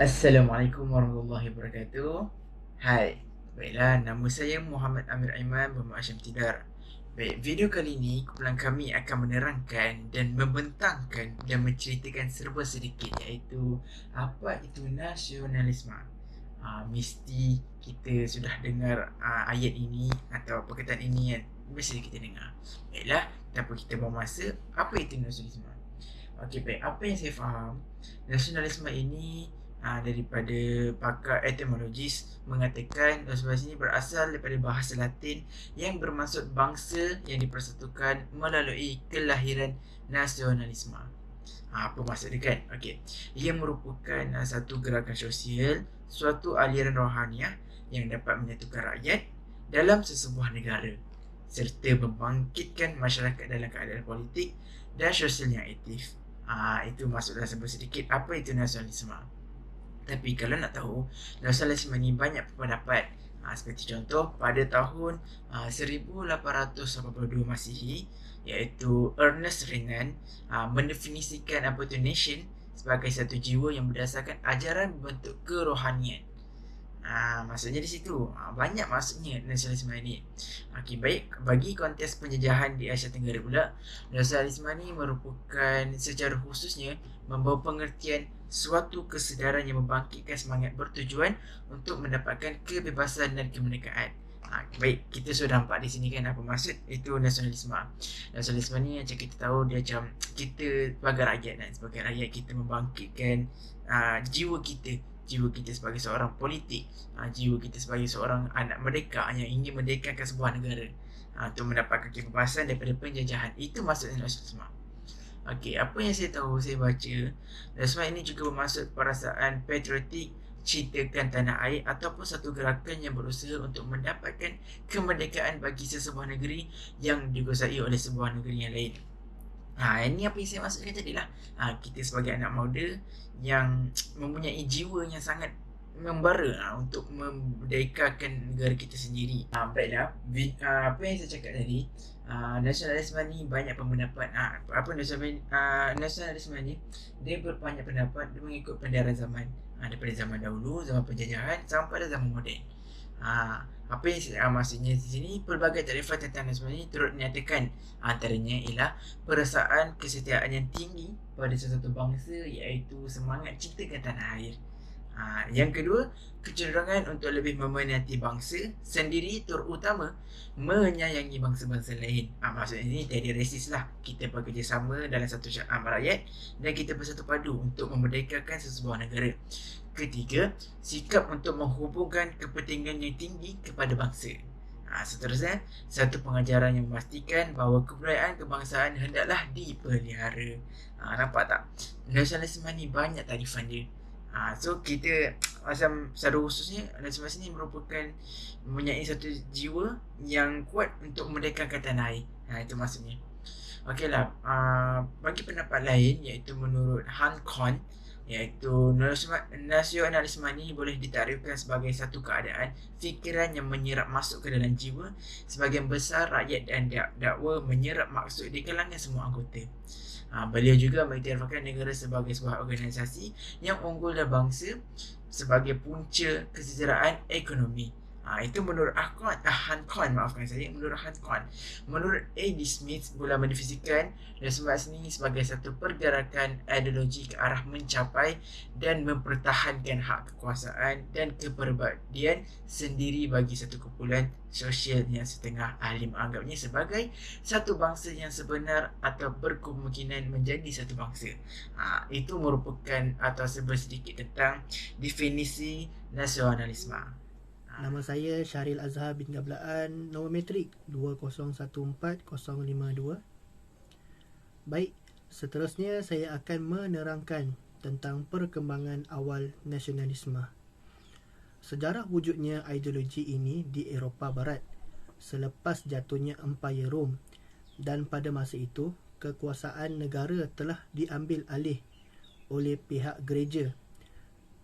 Assalamualaikum warahmatullahi wabarakatuh. Hai, baiklah, nama saya Muhammad Amir Aiman bermak Asyam Tidar. Baik, video kali ini kumpulan kami akan menerangkan dan membentangkan dan menceritakan serba sedikit, iaitu apa itu nasionalisme. Mesti kita sudah dengar ayat ini atau perkataan ini kan, mesti kita dengar. Baiklah, tanpa kita buang masa, apa itu nasionalisme? Okey, baik. Apa yang saya faham, nasionalisme ini daripada pakar etimologis mengatakan nasionalisme ini berasal daripada bahasa Latin yang bermaksud bangsa yang dipersatukan melalui kelahiran nasionalisme. Apa maksud dia kan? Okey. Ia merupakan satu gerakan sosial, suatu aliran rohaniah yang dapat menyatukan rakyat dalam sesebuah negara serta membangkitkan masyarakat dalam keadaan politik dan sosial yang aktif. Itu maksudlah sebut sedikit apa itu nasionalisme. Tapi kalau nak tahu, nasionalisme ni banyak pendapat. Seperti contoh, pada tahun 1882 Masihi, iaitu Ernest Renan mendefinisikan apa itu nation sebagai satu jiwa yang berdasarkan ajaran bentuk kerohanian. Maksudnya di situ banyak maksudnya nasionalisme ini. Okey, baik, bagi konteks penjajahan di Asia Tenggara pula, nasionalisme ini merupakan secara khususnya membawa pengertian suatu kesedaran yang membangkitkan semangat bertujuan untuk mendapatkan kebebasan dan kemerdekaan. Baik, kita sudah nampak di sini kan apa maksud itu nasionalisme. Nasionalisme ni macam kita tahu dia macam kita sebagai rakyat dan sebagai rakyat kita membangkitkan jiwa kita sebagai seorang politik, jiwa kita sebagai seorang anak merdeka yang ingin merdekakan sebuah negara untuk mendapatkan kebebasan daripada penjajahan. Itu maksudnya nasionalisme. Okey, apa yang saya tahu, saya baca, nasionalisme ini juga bermaksud perasaan patriotik, cintakan tanah air ataupun satu gerakan yang berusaha untuk mendapatkan kemerdekaan bagi sesebuah negeri yang dikuasai oleh sebuah negeri yang lain. Ini apa yang saya maksudkan tadi lah. Kita sebagai anak muda yang mempunyai jiwa yang sangat membara untuk memerdekakan negara kita sendiri. Baiklah, apa yang saya cakap tadi, nasionalisme ni banyak pendapat. Nasionalisme ni dia berbanyak pendapat, dia mengikut pendaran zaman. Daripada zaman dahulu, zaman penjajahan sampai pada zaman moden. Apa yang maksudnya di sini, pelbagai takrifan tentang nasionalisme ini turut dinyatakan. Antaranya ialah perasaan kesetiaan yang tinggi pada sesuatu bangsa, iaitu semangat cintakan tanah air. Yang kedua, kecenderungan untuk lebih memenati bangsa sendiri, terutama menyayangi bangsa-bangsa lain. Maksudnya ini tiada resis lah. Kita bekerjasama dalam satu rakyat dan kita bersatu padu untuk memerdekakan sesebuah negara. Ketiga, sikap untuk menghubungkan kepentingan yang tinggi kepada bangsa. Seterusnya, satu pengajaran yang memastikan bahawa kebudayaan kebangsaan hendaklah dipelihara. Nampak tak? Nasionalisme ni banyak tarifan dia. So kita macam secara khususnya nasionalisme ni merupakan mempunyai satu jiwa yang kuat untuk memerdekakan tanah air. Itu maksudnya. Okeylah, bagi pendapat lain, iaitu menurut Han Kon, iaitu nasionalisme ni boleh ditarifkan sebagai satu keadaan fikiran yang menyerap masuk ke dalam jiwa sebagian besar rakyat dan dakwa menyerap maksud di kalangan semua anggota. Beliau juga mengiktirafkan negara sebagai sebuah organisasi yang unggul dan bangsa sebagai punca kesejahteraan ekonomi. Itu menurut Han Kon, maafkan saya, menurut Han Kon. Menurut A.D. Smith pula mendefinisikan nasionalisme ini sebagai satu pergerakan ideologi ke arah mencapai dan mempertahankan hak kekuasaan dan kepribadian sendiri bagi satu kumpulan sosial yang setengah ahli menganggapnya sebagai satu bangsa yang sebenar atau berkemungkinan menjadi satu bangsa. Itu merupakan atau sedikit tentang definisi nasionalisme. Nama saya Syahril Azhar bin Gablaan, nombor metrik 2014052. Baik, seterusnya saya akan menerangkan tentang perkembangan awal nasionalisme. Sejarah wujudnya ideologi ini di Eropah Barat selepas jatuhnya Empayar Rom, dan pada masa itu kekuasaan negara telah diambil alih oleh pihak gereja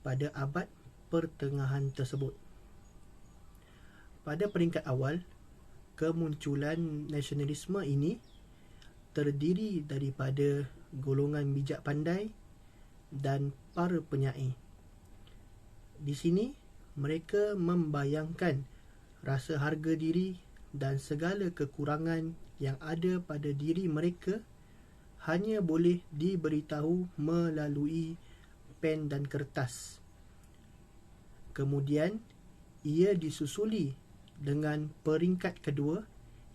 pada abad pertengahan tersebut. Pada peringkat awal, kemunculan nasionalisme ini terdiri daripada golongan bijak pandai dan para penyair. Di sini, mereka membayangkan rasa harga diri dan segala kekurangan yang ada pada diri mereka hanya boleh diberitahu melalui pen dan kertas. Kemudian, ia disusuli dengan peringkat kedua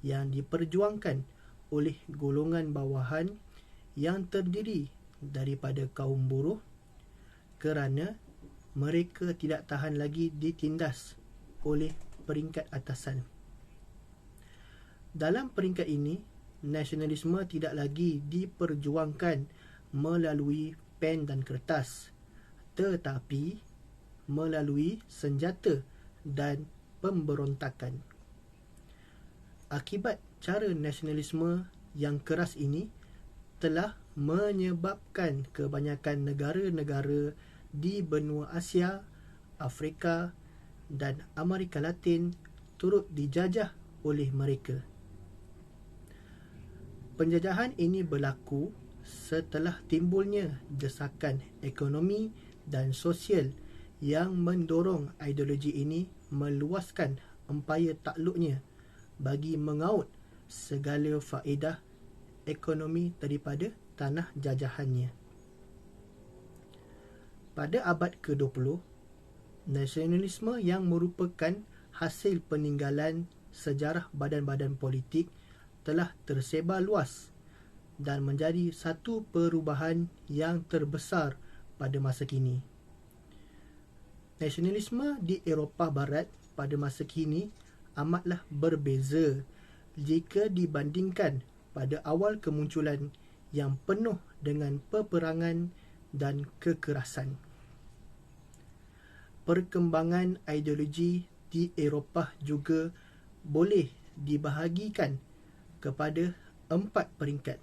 yang diperjuangkan oleh golongan bawahan yang terdiri daripada kaum buruh kerana mereka tidak tahan lagi ditindas oleh peringkat atasan. Dalam peringkat ini, nasionalisme tidak lagi diperjuangkan melalui pen dan kertas, tetapi melalui senjata dan pemberontakan. Akibat cara nasionalisme yang keras ini telah menyebabkan kebanyakan negara-negara di benua Asia, Afrika dan Amerika Latin turut dijajah oleh mereka. Penjajahan ini berlaku setelah timbulnya desakan ekonomi dan sosial yang mendorong ideologi ini meluaskan empayar takluknya bagi mengaut segala faedah ekonomi daripada tanah jajahannya. Pada abad ke-20, nasionalisme yang merupakan hasil peninggalan sejarah badan-badan politik telah tersebar luas dan menjadi satu perubahan yang terbesar pada masa kini. Nasionalisme di Eropah Barat pada masa kini amatlah berbeza jika dibandingkan pada awal kemunculan yang penuh dengan peperangan dan kekerasan. Perkembangan ideologi di Eropah juga boleh dibahagikan kepada 4 peringkat.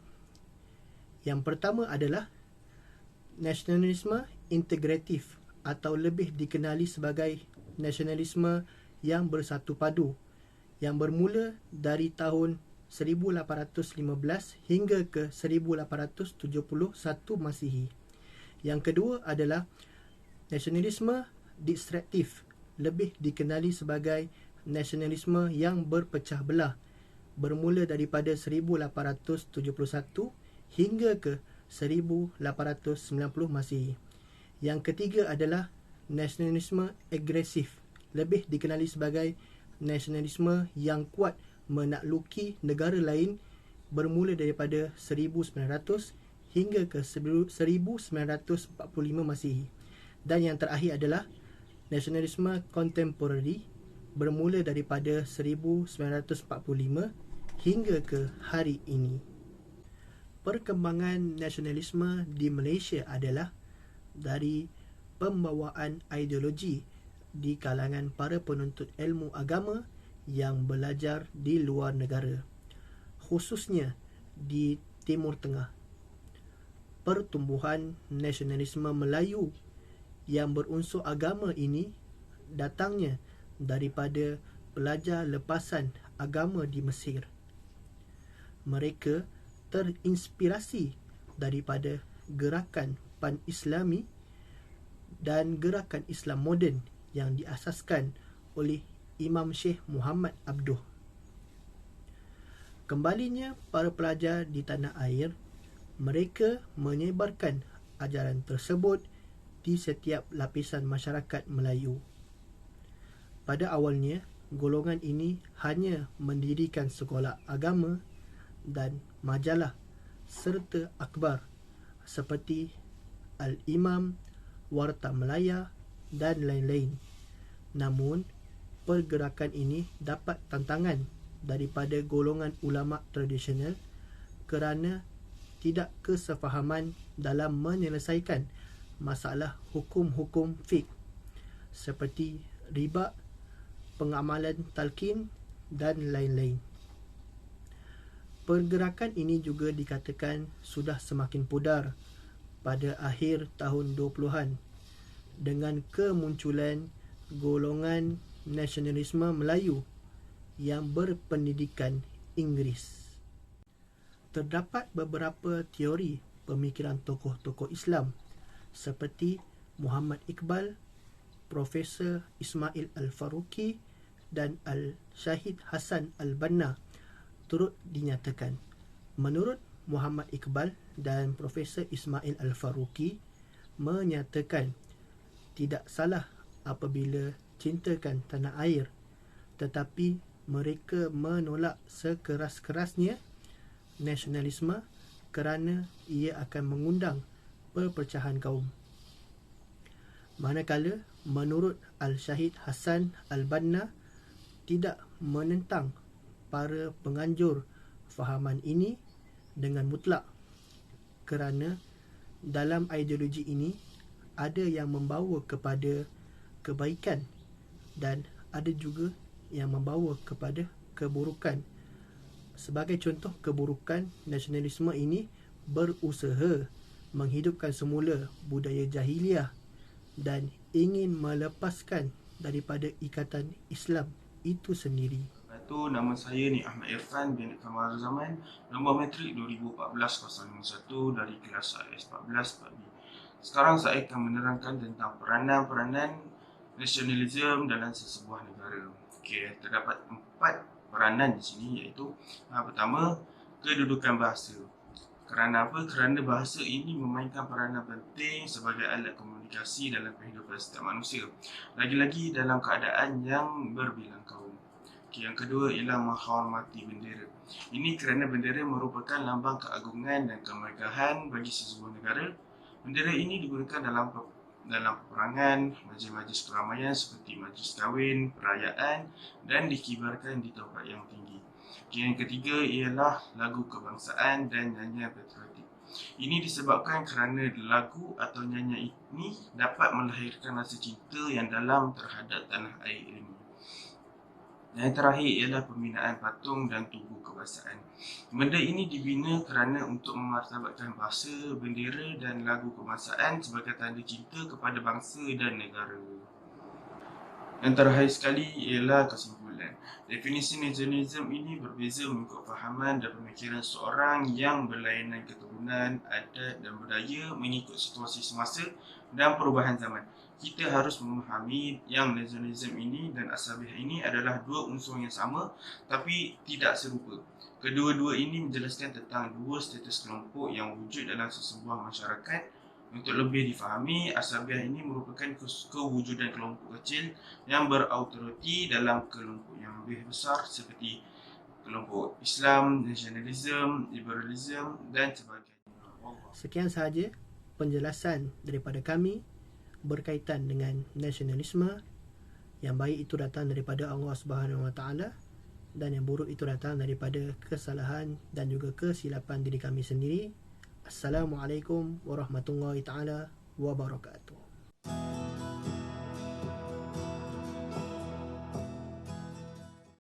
Yang pertama adalah nasionalisme integratif atau lebih dikenali sebagai nasionalisme yang bersatu padu yang bermula dari tahun 1815 hingga ke 1871 Masihi. Yang kedua adalah nasionalisme distraktif, lebih dikenali sebagai nasionalisme yang berpecah belah, bermula daripada 1871 hingga ke 1890 Masihi. Yang ketiga adalah nasionalisme agresif, lebih dikenali sebagai nasionalisme yang kuat menakluki negara lain, bermula daripada 1900 hingga ke 1945 Masihi. Dan yang terakhir adalah nasionalisme contemporary, bermula daripada 1945 hingga ke hari ini. Perkembangan nasionalisme di Malaysia adalah dari pembawaan ideologi di kalangan para penuntut ilmu agama yang belajar di luar negara, khususnya di Timur Tengah. Pertumbuhan nasionalisme Melayu yang berunsur agama ini datangnya daripada pelajar lepasan agama di Mesir. Mereka terinspirasi daripada gerakan pan-Islami dan gerakan Islam moden yang diasaskan oleh Imam Syekh Muhammad Abduh. Kembalinya para pelajar di tanah air, mereka menyebarkan ajaran tersebut di setiap lapisan masyarakat Melayu. Pada awalnya, golongan ini hanya mendirikan sekolah agama dan majalah serta akhbar seperti Al-Imam, Warta Melaya dan lain-lain. Namun, pergerakan ini dapat tantangan daripada golongan ulama tradisional kerana tidak kesefahaman dalam menyelesaikan masalah hukum-hukum fiqh seperti riba, pengamalan talqin dan lain-lain. Pergerakan ini juga dikatakan sudah semakin pudar pada akhir tahun 20-an dengan kemunculan golongan nasionalisme Melayu yang berpendidikan Inggeris. Terdapat beberapa teori pemikiran tokoh-tokoh Islam seperti Muhammad Iqbal, Profesor Ismail Al-Faruqi dan Al-Syahid Hasan Al-Banna turut dinyatakan. Menurut Muhammad Iqbal dan Profesor Ismail Al-Faruqi menyatakan tidak salah apabila cintakan tanah air, tetapi mereka menolak sekeras-kerasnya nasionalisme kerana ia akan mengundang perpecahan kaum. Manakala menurut Al-Syahid Hasan Al-Banna tidak menentang para penganjur fahaman ini dengan mutlak, kerana dalam ideologi ini ada yang membawa kepada kebaikan dan ada juga yang membawa kepada keburukan. Sebagai contoh keburukan, nasionalisme ini berusaha menghidupkan semula budaya jahiliah dan ingin melepaskan daripada ikatan Islam itu sendiri. Nama saya ni Ahmad Irfan bin Kamal Zaman, nombor matrik 2014-051 dari kelas AS14 4B. Sekarang saya akan menerangkan tentang peranan-peranan nasionalisme dalam sesebuah negara. Okey, terdapat 4 peranan di sini, iaitu pertama, kedudukan bahasa. Kerana apa? Kerana bahasa ini memainkan peranan penting sebagai alat komunikasi dalam kehidupan setiap manusia, lagi-lagi dalam keadaan yang berbilang kaum. Yang kedua ialah menghormati bendera. Ini kerana bendera merupakan lambang keagungan dan kemegahan bagi sesebuah negara. Bendera ini digunakan dalam peperangan, majlis-majlis keramaian seperti majlis kahwin, perayaan dan dikibarkan di tempat yang tinggi. Yang ketiga ialah lagu kebangsaan dan nyanyian patriotik. Ini disebabkan kerana lagu atau nyanyian ini dapat melahirkan rasa cinta yang dalam terhadap tanah air ini. Yang terakhir ialah pembinaan patung dan tugu kebangsaan. Benda ini dibina kerana untuk memartabatkan bahasa, bendera dan lagu kebangsaan sebagai tanda cinta kepada bangsa dan negara. Yang terakhir sekali ialah kesimpulan. Definisi nasionalisme ini berbeza mengikut fahaman dan pemikiran seorang yang berlainan keturunan, adat dan budaya mengikut situasi semasa dan perubahan zaman. Kita harus memahami yang nasionalisme ini dan asabiah ini adalah dua unsur yang sama tapi tidak serupa. Kedua-dua ini menjelaskan tentang dua status kelompok yang wujud dalam sesebuah masyarakat. Untuk lebih difahami, asabiah ini merupakan kewujudan kelompok kecil yang berautoriti dalam kelompok yang lebih besar seperti kelompok Islam, nasionalisme, liberalisme dan sebagainya. Sekian sahaja penjelasan daripada kami berkaitan dengan nasionalisme. Yang baik itu datang daripada Allah Subhanahu Wa Taala dan yang buruk itu datang daripada kesalahan dan juga kesilapan diri kami sendiri. Assalamualaikum warahmatullahi taala wabarakatuh.